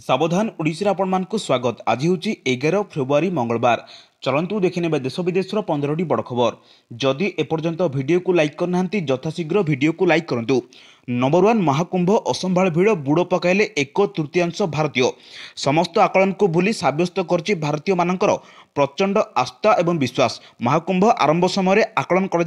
सावधान ओडिशा आपको स्वागत। आज हूँ 11 फेब्रुआरी मंगलवार। चलतु देखने देश विदेश 15टी बड़ खबर। जदि एपर्यंत वीडियो को लाइक करना यथाशीघ्र वीडियो को लाइक करूँ। नंबर 1 महाकुंभ असंभाल भिड़ बुड़ पकाइले 1/3 भारतीय। समस्त आकलन को भूली सब्यस्त कर भारतीय मानकर प्रचंड आस्था एवं विश्वास। महाकुंभ आरंभ समय आकलन कर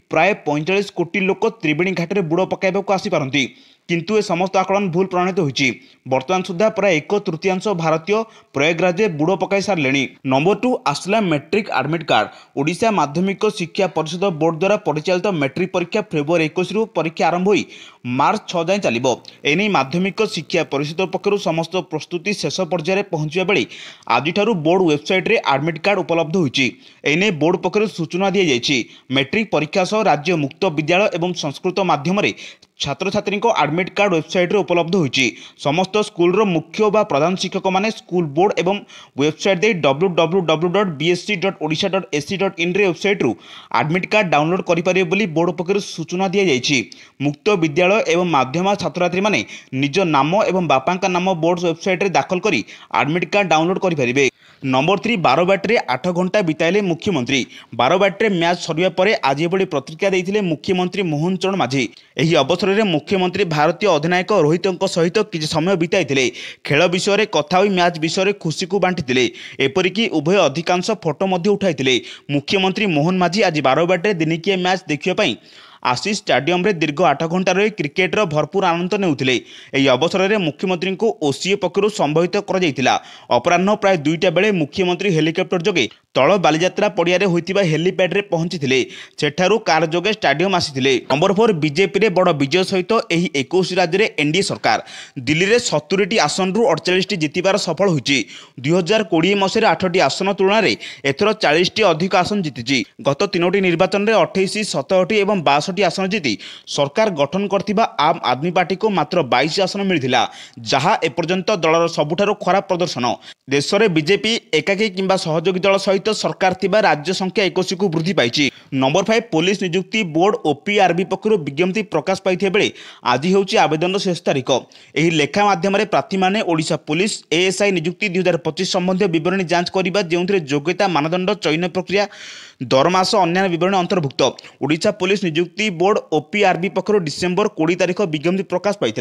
प्राय 45 कोटी लोक त्रिवेणी घाट में बुड़ पकाइबा आसीपारती, किंतु ए समस्त आकलन भूल प्रमाणित होती। बर्तमान सुधा प्राय 1/3 भारतीय प्रयागराज बुड़ पकाई सारे। नंबर 2 आसला मैट्रिक एडमिट कार्ड। ओडिशा माध्यमिक शिक्षा परिषद बोर्ड द्वारा परिचालित मैट्रिक परीक्षा फेब्रुआरी 21 रु परीक्षा आरंभ हो मार्च 6 जाए चलो। एने माध्यमिक शिक्षा परिषद पक्षर समस्त प्रस्तुति शेष पर्यायर पहुंचा बेले आज बोर्ड वेबसाइट रे एडमिट कार्ड उपलब्ध होती। एने बोर्ड पक्षर सूचना दी जाएगी। मैट्रिक परीक्षा सह राज्य मुक्त विद्यालय एवं संस्कृत माध्यम छात्र छात्री एडमिट कार्ड वेबसाइट रे उपलब्ध होती। समस्त स्कूल मुख्य व प्रधान शिक्षक माने स्कूल बोर्ड एवं वेबसाइट दे www.bsc.odisha.ac.in रे वेबसाइट रु एडमिट कार्ड डाउनलोड करें बोली बोर्ड पक्षर सूचना दी जाएगी। मुक्त विद्यालय एवं माध्यम छात्र छात्री माने निज नाम एवं बापा नाम बोर्ड वेबसाइट रे दाखल करी एडमिट कार्ड डाउनलोड करें। नंबर 3 बारवाटी 8 घंटा बिताइले मुख्यमंत्री। बारवाटी मैच सरिया पर आज एभली प्रतिक्रिया देते मुख्यमंत्री मोहन चरण माझी। एही अवसर में मुख्यमंत्री भारतीय अधिनायक रोहित सहित किसी समय बिताई खेल विषय कथा होई मैच विषय खुशी को बांटी। एपरिकी उभय अधिकांश फोटो उठाई। मुख्यमंत्री मोहन माझी आज बारवाटी दिनिकिया मैच देखिए आशीष स्टाडियम रे दीर्घ 8 घंटा रही क्रिकेटर भरपूर आनंद नेउथिले। एही अवसर में मुख्यमंत्री को ओसीए पक्षरु संबोधित करा। अपराह्न प्राय 2टा बेले मुख्यमंत्री हेलिकप्टर जोगे तल बालीजात्रा पड़िया होइतिबा हेलीपैड रे पहुंचीथिले। सेठारु कार जोगे स्टाडियम आसीथिले। नंबर 4 बीजेपी रे बड़ विजय सहित एही 21 राज्य रे एनडीए सरकार दिल्ली रे 70टी आसन रु 48टी जितिबार सफल होइछि। 2020 मसीह 8टी आसन तुलना रे एथर 40टी अधिक आसन जीतिछि। गत 3टी निर्वाचन रे 28, 67 एवं 62 आसन जीति सरकार गठन करथिबा आम आदमी पार्टी को मात्र 22 आसन मिलिथिला, जहां एपर्यंत दलर सबुठारु खराब प्रदर्शन। देश में बीजेपी एकाकी किंबा सहयोगी दल सहित सरकार थिबा राज्य संख्या 21 को वृद्धि पाई। नंबर 5 पुलिस नियुक्ति बोर्ड ओपीआरबी पक्षर विज्ञप्ति प्रकाश पाई बेले आज होउछि आवेदन शेष तारीख। एही लेखा माध्यम प्रार्थी माने ओडिशा पुलिस एएसआई नियुक्ति 2025 संबंधी विवरणी जांच करिबा, जेउथिरे योग्यता मानदंड चयन प्रक्रिया दरमास अन्य विवरणी अंतर्भुक्त। ओडिशा पुलिस नियुक्ति बोर्ड ओपीआरबी पक्षर डिसेम्बर 20 तारीख विज्ञप्ति प्रकाश पाई।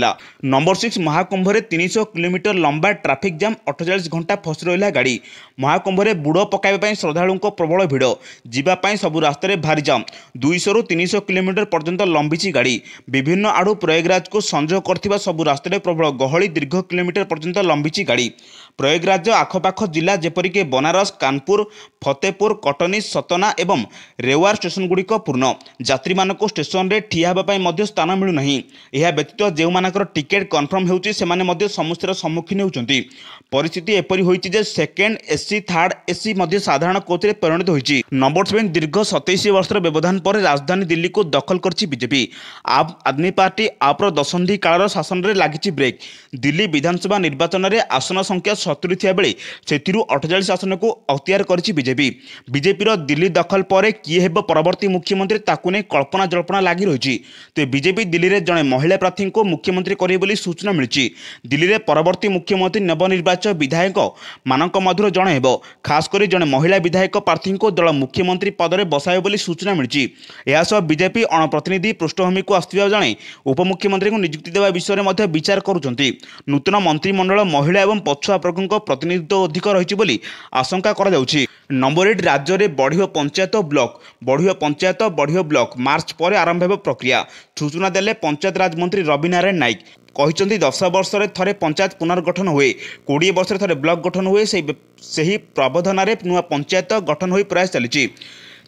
नंबर 6 महाकुंभ 300 किलोमीटर लंबा ट्राफिक जाम 48 घंटा फसी रहा गाड़ी। महाकुंभ बुड़ पकाइबा श्रद्धालुओं प्रबल भिड़ जीवाई सबु रास्तार भारी जाम। 200 रु 300 किलोमीटर पर्यंत लंबी गाड़ी। विभिन्न आड़ू प्रयागराज को संजोग करथिबा सबु रास्तार प्रबल गहली दीर्घ किलोमीटर पर्यंत लंबी गाड़ी। प्रयागराज आखपाख जिला जेपरिक बनारस, कानपुर, फतेहपुर, कटनी, सतना एवं रेवार स्टेशन गुड़िक पूर्ण। यात्री मानक स्टेशन रे ठिया हेबापई मध्य स्थान मिलूना। यह व्यतीत जो मानकर टिकेट कन्फर्म होउछि सेमाने मध्य समस्यार सम्मुखीन होउछन्ति। परिस्थिति एपरि होइछि जे सेकेंड एसी थर्ड एसी मध्य साधारण कोच रे परिणत होइछि। नंबर 7 दीर्घ 27 वर्षर व्यवधान पर राजधानी दिल्ली को दखल करछि बीजेपी। आम आदमी पार्टी आपर दशंधि कालर शासन रे लागिछि ब्रेक। दिल्ली विधानसभा निर्वाचन रे आसन संख्या 70 थिया बेले सेथिरु 48 आसन को अख्तियार करछि बीजेपी। बीजेपी दिल्ली दखल पर किए हेब परवर्ती मुख्यमंत्री ताकु ने कल्पना जल्पना लगी रही। तो बीजेपी दिल्ली में जड़े महिला प्रार्थी को मुख्यमंत्री करे बोली सूचना मिली। दिल्ली में परवर्ती मुख्यमंत्री नवनिर्वाचित विधायक मानक मधुर जड़े हेब। खासकर जड़े महिला विधायक प्रार्थी को दल मुख्यमंत्री पदरे बसाए बोली सूचना मिली। यह बीजेपी अणप्रतिनिधि पृष्ठभूमि को आसुवा जड़े उपमुख्यमंत्री को नियुक्ति देवा विषय में विचार करुँच। नूतन मंत्रिमंडल महिला और पछुआ वर्ग प्रतिनिधित्व अधिक रही आशंका कर। नंबर 8 राज्य में बढ़िया पंचायत ब्लॉक। बढ़िया पंचायत बढ़िया ब्लॉक मार्च पर आरंभ हो प्रक्रिया। सूचना देले पंचायत राज मंत्री रवि नारायण नायक। कहते 10 वर्ष थे पंचायत पुनर्गठन हुए, 20 वर्ष थे ब्लॉक गठन हुए। से प्रावधान नुआ पंचायत गठन हो प्रयास चली।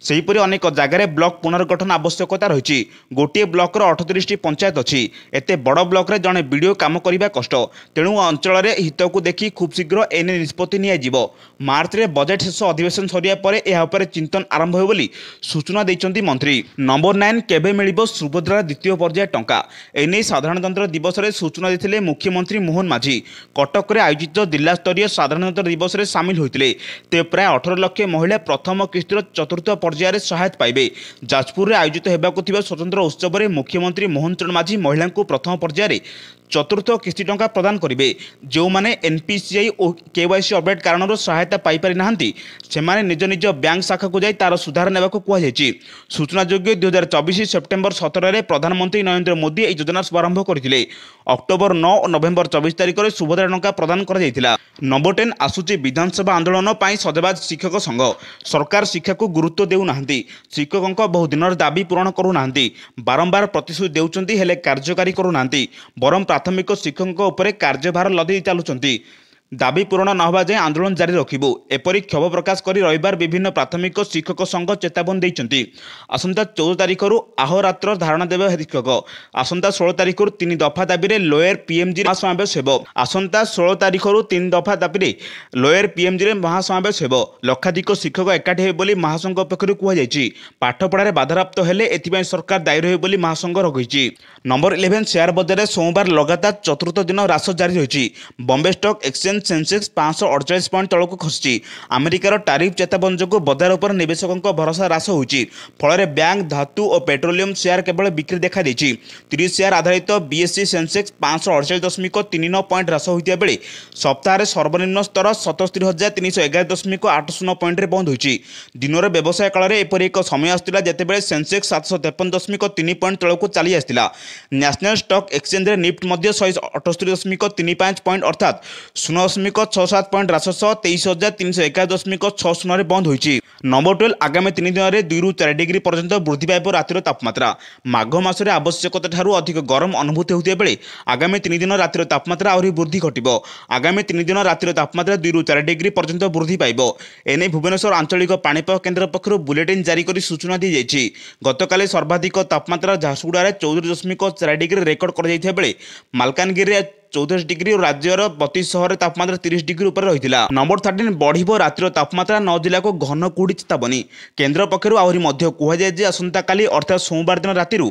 सेहीपरि अनेक जगार ब्लॉक पुनर्गठन आवश्यकता रही। गोटे ब्लॉकर 38टी पंचायत अच्छी। एते बड़ ब्लॉक रे जड़े वीडियो काम करने कष्ट। तेणु अंचल हित को देखी खूब शीघ्र एने निष्पत्ति नियाजिबो। मार्च रे बजेट शेष अधिवेशन सरिया पर यह उपर चिंतन आरंभ हो बोली सूचना देइचंती मंत्री। नंबर 9 केबे मिलिबो सुभद्रा द्वितीय पर्याय टंका। एने साधारणतंत्र दिवस रे सूचना देथिले मुख्यमंत्री मोहन माझी। कटक रे आयोजित जिला स्तरीय साधारणतंत्र दिवस रे शामिल होइतिले। ते प्राय 18 लाख महिला प्रथम किस्तिर चतुर्थ पर्यायर सहायता पाइबे। जाजपुर में आयोजित होगाकू स्वतंत्र उत्सव में मुख्यमंत्री मोहन चरण माझी महिला को प्रथम पर्यायर चतुर्थ किस्ती टंका प्रदान करेंगे। जो मैंने एनपीसीआई और केवाईसी अपडेट कारण सहायता पाई ना से निज निज बैंक शाखा को जाई तार सुधार ने कहुई। सूचनायोग्य 2024 सेप्टेम्बर 17 में प्रधानमंत्री नरेंद्र मोदी यह योजना शुभारंभ करते। अक्टोबर 9 और नवेम्बर 24 तारिख में सुभद्रा टंका प्रदान कर नंबर 10 आसूची विधानसभा आंदोलन पर सजबाज शिक्षक संघ। सरकार शिक्षा को गुरुत्व देउना। शिक्षकों बहु दिन दाबी पूरण करूना। बारंबार प्रतिश्रुति देउचंती हेले कार्यकारी करूना। बरम प्राथमिक शिक्षकों उपर कार्यभार लदे चलुंट। दाबी पूरण न होगा जाए आंदोलन जारी रखिबु एपरी क्षोभ प्रकाश कर रविवार विभिन्न प्राथमिक शिक्षक संघ चेतावनी देइचंती। आसंता 14 तारिख अहोरात्र धारणा देवे शिक्षक। आसंता 16 तारिख 3 दफा दाबी लोयर पीएमजी महासमावेश हेब। आसंता 16 तारिख 3 दफा दाबी लोयर पीएमजी महासमावेश हेब। लक्षाधिक शिक्षक एकाठी हेबे बोली महासंघ पक्षरु कुहाଯାଇଛି। पाठपढ़ारे बाधाप्राप्त हेले एथिपाई सरकार दायी रहे बोली महासंघ रखिछि। नंबर 11 शेयर बजार सोमवार लगातार चतुर्थ दिन ह्रास जारी रही। Bombay stock exchange Sensex 548 point तलक खसी। अमेरिकार टारिफ चेतावनी जो बजार पर निवेशकों भरोसा ह्रास होती। फल बैंक धातु और पेट्रोलियम शेयर केवल बिक्री देखा 30 शेयर आधारित बीएससी सेंसेक्स 548.39 पॉइंट ह्रास होता बेले सप्ताह सर्वनिम्न स्तर 77,311.80 पॉइंट बंद होती। दिन में व्यवसाय काल में एपरी एक समय आसाला जितेबाला सेंसेक्स 753.3 पॉइंट तलक चली आसाला। National stock exchange Nifty 178.35 point अर्थात 0.67 पॉइंट ह्रास 23,351.60 बंद होती। नंबर 12 आगामी 3 दिन में 2 ରୁ 4 डिग्री पर्यंत वृद्धि पाइब रातिर तापमात्रा। माघ मासरे आवश्यकता ठारू अधिक गरम अनुभूति होता बेले आगामी 3 दिन रातिर तापमात्रा आहरी वृद्धि घटिब। आगामी 3 दिन रातिर तापमात्रा 2 ରୁ 4 डिग्री पर्यंत वृद्धि पाइब। एने भुवनेश्वर आंचलिक पाणीपाग केन्द्र पक्षर बुलेटिन जारी कर सूचना दी जाइछि। गतकाली सर्वाधिक तापमात्रा झारसुगुड़ा 14.4 डिग्री रेकर्ड कर बेले मालकानगिरी 34 डिग्री और राज्यर 32 सहर तापमात्रा 30 डिग्री उपर रही। नंबर 13 बढ़िबो रातिर तापमात्रा 9 जिला को घन कुहुड़ी चेतावनी। केन्द्र पक्षर आहरी मध्य कहुए आसंता काली अर्थात सोमवार दिन रातिर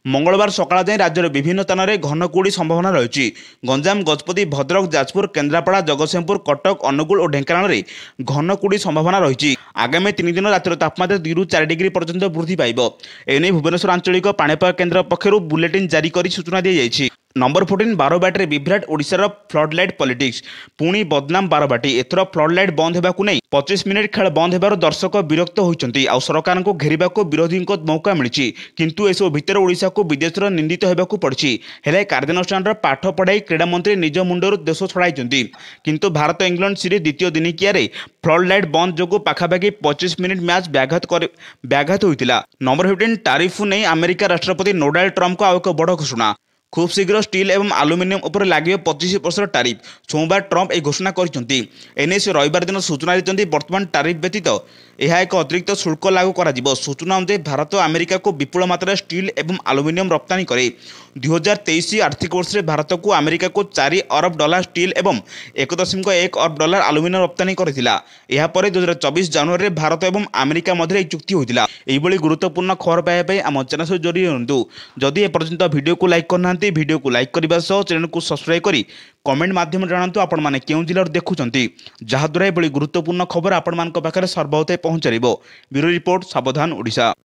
मंगलवार सकाळ जाए राज्यर विभिन्न स्थान में घन कुहुड़ी संभावना रही। गंजाम गजपति भद्रक जाजपुर केन्द्रापड़ा जगतसिंहपुर कटक अनुगुल और ढेंकानाल में घन कुहुड़ी संभावना रही। आगामी 3 दिन रातिर तापमात्रा 2 ରୁ 4 डिग्री पर्यंत वृद्धि पाइब। एने भुवनेश्वर आंचलिक पाणीपाग केन्द्र पक्षर बुलेटिन जारी कर सूचना दी जाइछि। नंबर 14 बारबाटी विभ्राट ओडिशार फ्लडलाइट पॉलिटिक्स पुणी बदनाम बारबाटी। एथर फ्लडलाइट बंद होगा नहीं 25 मिनिट खेल बंद होबार दर्शक विरक्त होती। सरकार को घेर विरोधी को मौका मिली किंतु एसबू भितर ओडिशा को विदेश निंदित होगा पड़ी। हेले कार्यानुष्ठान पाठ पढ़ाई क्रीड़ा मंत्री निज मुंडर देश छड़ाई किंतु भारत इंग्लैंड सीरीज द्वितीय दिनिकिया फ्लडलाइट बंद जो पाखापाखि 25 मिनिट मैच व्याघात होता। नंबर 15 टारिफ नहीं अमेरिका राष्ट्रपति डोनाल्ड ट्रंप को आउ एक बड़ घोषणा। खूब शीघ्र स्टील एवं आलुमिनियम उपर लगे 25% टारिफ। सोमवार ट्रंप यह घोषणा करते। से रविवार दिन सूचना देते बर्तमान टारिफ व्यतीत यह एक अतिरिक्त शुल्क लागू कर। सूचना अनुसार भारत अमेरिका को विपुल मात्रा स्टील एवं आलुमिनियम रप्तानी करे। 2023 आर्थिक वर्ष में भारत को अमेरिका को $4 अरब स्टील एवं $1.1 अरब आलुमिनियम रप्तानी करथिला। यह पर 2024 जनवरी में भारत एवं अमेरिका मध्य चुक्ति होता। यही गुरुत्वपूर्ण खबर पाइबा आम चैनल जोड़ी रुहतु। जदि एपर्यंत वीडियो को लाइक करना वीडियो को लाइक करने सह चैनल को सब्सक्राइब करी कमेंट माध्यम जानतु आपण माने केउ जिल्ला देखुचंती जहाद्वारा एभली गुरुत्वपूर्ण खबर आपण मान पाखरे सर्वोदय पहुंचारिबो। ब्यूरो रिपोर्ट सावधान ओडिशा।